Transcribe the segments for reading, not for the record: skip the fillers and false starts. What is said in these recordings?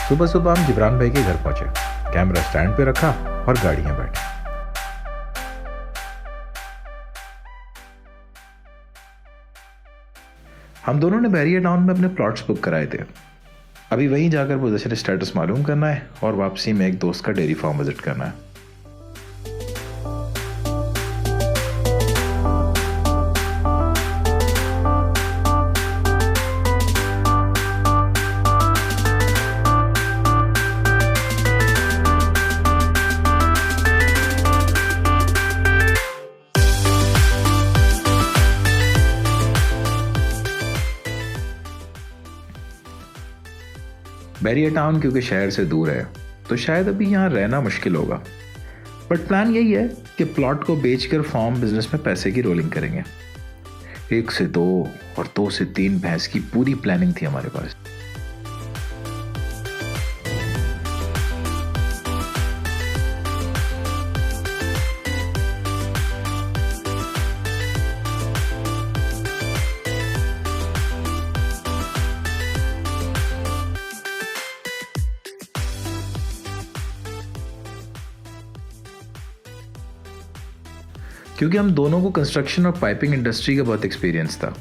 सुबह सुबह हम जिब्रान भाई के घर पहुंचे, कैमरा स्टैंड पे रखा और गाड़ियां बैठी। हम दोनों ने बैरियर टाउन में अपने प्लॉट्स बुक कराए थे। अभी वहीं जाकर पोजीशन स्टेटस मालूम करना है और वापसी में एक दोस्त का डेयरी फार्म विजिट करना है। बैरियर टाउन क्योंकि शहर से दूर है तो शायद अभी यहाँ रहना मुश्किल होगा, बट प्लान यही है कि प्लॉट को बेचकर फार्म बिजनेस में पैसे की रोलिंग करेंगे। 1 से 2 और 2 से 3 भैंस की पूरी प्लानिंग थी हमारे पास। क्योंकि हम दोनों को कंस्ट्रक्शन और पाइपिंग इंडस्ट्री का बहुत एक्सपीरियंस था,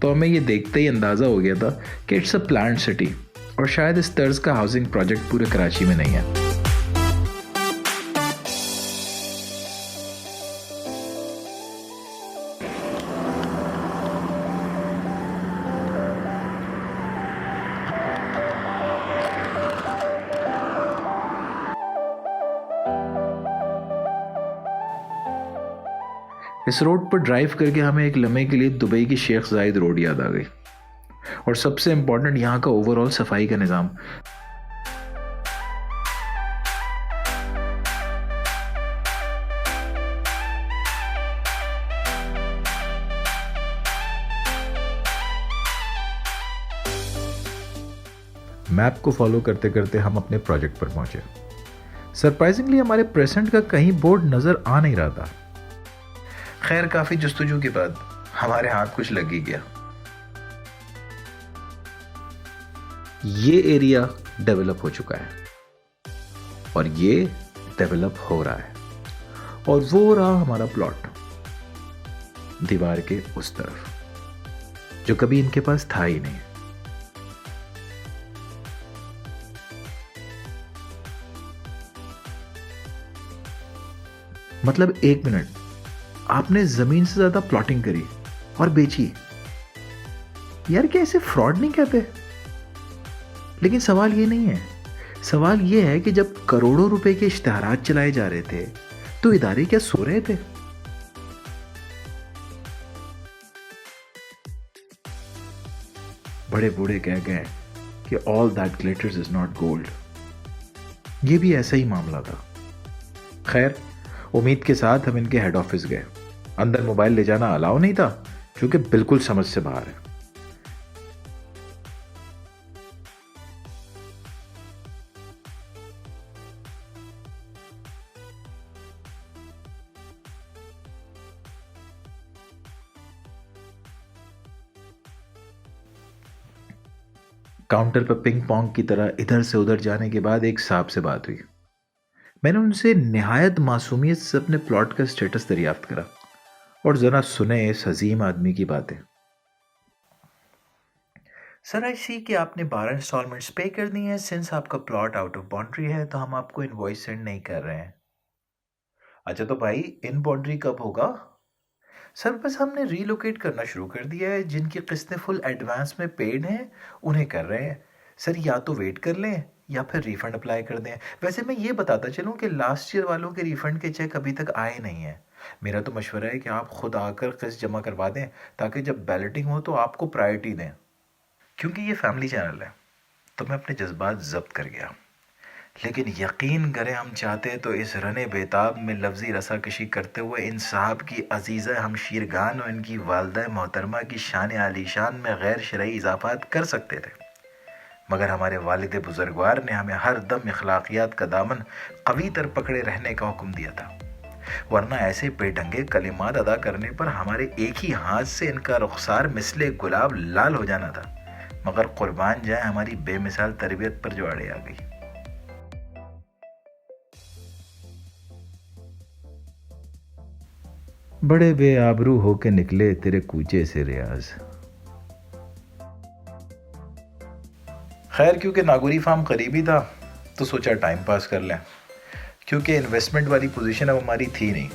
तो हमें ये देखते ही अंदाज़ा हो गया था कि इट्स अ प्लान्ड सिटी और शायद इस तर्ज का हाउसिंग प्रोजेक्ट पूरे कराची में नहीं है। इस रोड पर ड्राइव करके हमें एक लम्हे के लिए दुबई की शेख जायद रोड याद आ गई, और सबसे इंपॉर्टेंट यहाँ का ओवरऑल सफाई का निज़ाम। मैप को फॉलो करते करते हम अपने प्रोजेक्ट पर पहुंचे। सरप्राइजिंगली हमारे प्रेजेंट का कहीं बोर्ड नजर आ नहीं रहा था। खैर, काफी जस्तुजू के बाद हमारे हाथ कुछ लग ही गया। ये एरिया डेवलप हो चुका है और ये डेवलप हो रहा है, और वो रहा हमारा प्लॉट दीवार के उस तरफ, जो कभी इनके पास था ही नहीं। मतलब 1 मिनट, आपने जमीन से ज्यादा प्लॉटिंग करी और बेची। यार, क्या इसे फ्रॉड नहीं कहते? लेकिन सवाल ये नहीं है। सवाल ये है कि जब करोड़ों रुपए के इश्तिहारात चलाए जा रहे थे तो इदारे क्या सो रहे थे? बड़े बूढ़े कह गए कि all that glitters is not gold. ये भी ऐसा ही मामला था। खैर, उम्मीद के साथ हम इनके हेड ऑफिस गए। अंदर मोबाइल ले जाना अलाउ नहीं था, जो कि बिल्कुल समझ से बाहर है। काउंटर पर पिंग पोंग की तरह इधर से उधर जाने के बाद एक साहब से बात हुई। मैंने उनसे निहायत मासूमियत से अपने प्लॉट का स्टेटस दरियाफ्त करा और जरा सुने इस हजीम आदमी की बातें। सर, आई सी कि आपने 12 इंस्टॉलमेंट्स पे कर दी हैं। सिंस आपका प्लॉट आउट ऑफ बाउंड्री है तो हम आपको इनवॉइस सेंड नहीं कर रहे हैं। अच्छा, तो भाई इन बाउंड्री कब होगा? सर, बस हमने रीलोकेट करना शुरू कर दिया है। जिनकी किस्तें फुल एडवांस में पेड हैं उन्हें कर रहे हैं। सर, या तो वेट कर लें या फिर रिफंड अप्लाई कर दें। वैसे मैं ये बताता चलूँ कि लास्ट ईयर वालों के रिफंड के चेक अभी तक आए नहीं हैं। मेरा तो मशवरा है कि आप खुद आकर किस्त जमा करवा दें, ताकि जब बैलेटिंग हो तो आपको प्रायोरिटी दें। क्योंकि ये फैमिली चैनल है तो मैं अपने जज्बात जब्त कर गया, लेकिन यकीन करें हम चाहते तो इस रने बेताब में लफ्ज़ी रसाकशी करते हुए इन साहब की अजीज़ा हमशीरगान और इनकी वालदा मोहतरमा की शान आलीशान में गैर शरई इजाफात कर सकते थे, मगर हमारे वालिद बुजुर्गवार ने हमें हर दम इखलाकियात का दामन कवी तर पकड़े रहने का हुक्म दिया था, वरना ऐसे बेढंगे कलिमात अदा करने पर हमारे एक ही हाथ से इनका रुखसार मिसले गुलाब लाल हो जाना था। मगर कुर्बान जाए हमारी बेमिसाल तरबियत पर जो आड़े आ गई। बड़े बेआबरू होके निकले तेरे कूचे से रियाज। खैर, क्योंकि नागौरी फार्म करीबी था तो सोचा टाइम पास कर लें, क्योंकि इन्वेस्टमेंट वाली पोजीशन अब हमारी थी नहीं।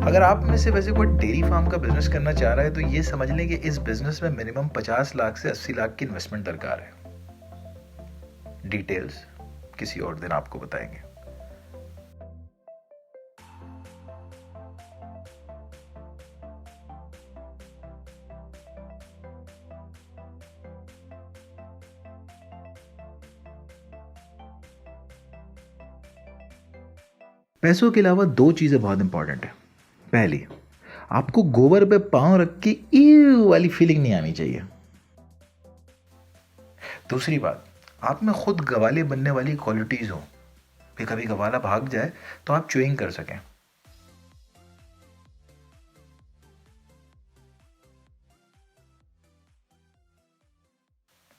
अगर आप में से वैसे कोई डेयरी फार्म का बिजनेस करना चाह रहा है तो ये समझ लें कि इस बिजनेस में मिनिमम 50 लाख से 80 लाख की इन्वेस्टमेंट दरकार है। डिटेल्स किसी और दिन आपको बताएंगे। पैसों के अलावा दो चीजें बहुत इंपॉर्टेंट है। पहली, आपको गोबर पे पांव रख के ई वाली फीलिंग नहीं आनी चाहिए। दूसरी बात, आप में खुद गवाले बनने वाली क्वालिटीज हो कि कभी गवाला भाग जाए तो आप च्यूइंग कर सकें।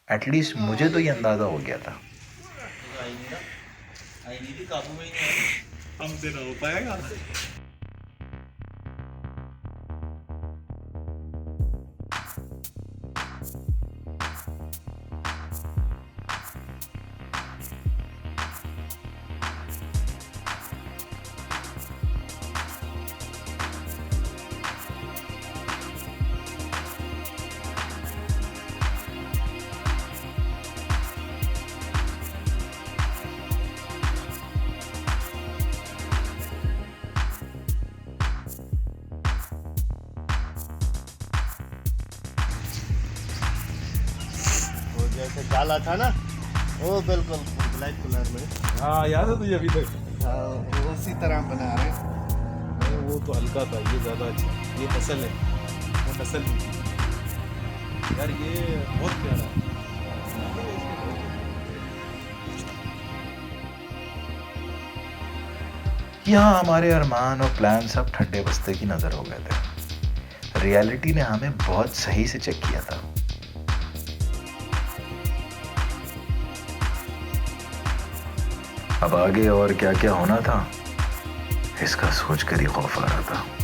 एटलीस्ट मुझे तो ये अंदाजा हो गया था। काबू में ही नहीं, हमसे ना हो पाएगा। जैसे काला था ना, वो बिल्कुल ब्लैक कलर में। हाँ, याद है तुझे अभी तक? हाँ, वो उसी तरह बना रहे। नहीं, वो तो हल्का था, ये ज़्यादा अच्छा। ये नस्ल है, वो नस्ल नहीं थी यार, ये बहुत प्यारा है। यहाँ हमारे अरमान और प्लान सब ठंडे बस्ते की नजर हो गए थे। रियलिटी ने हमें बहुत सही से चेक किया था। अब आगे और क्या क्या होना था, इसका सोचकर ही खौफ आ रहा था।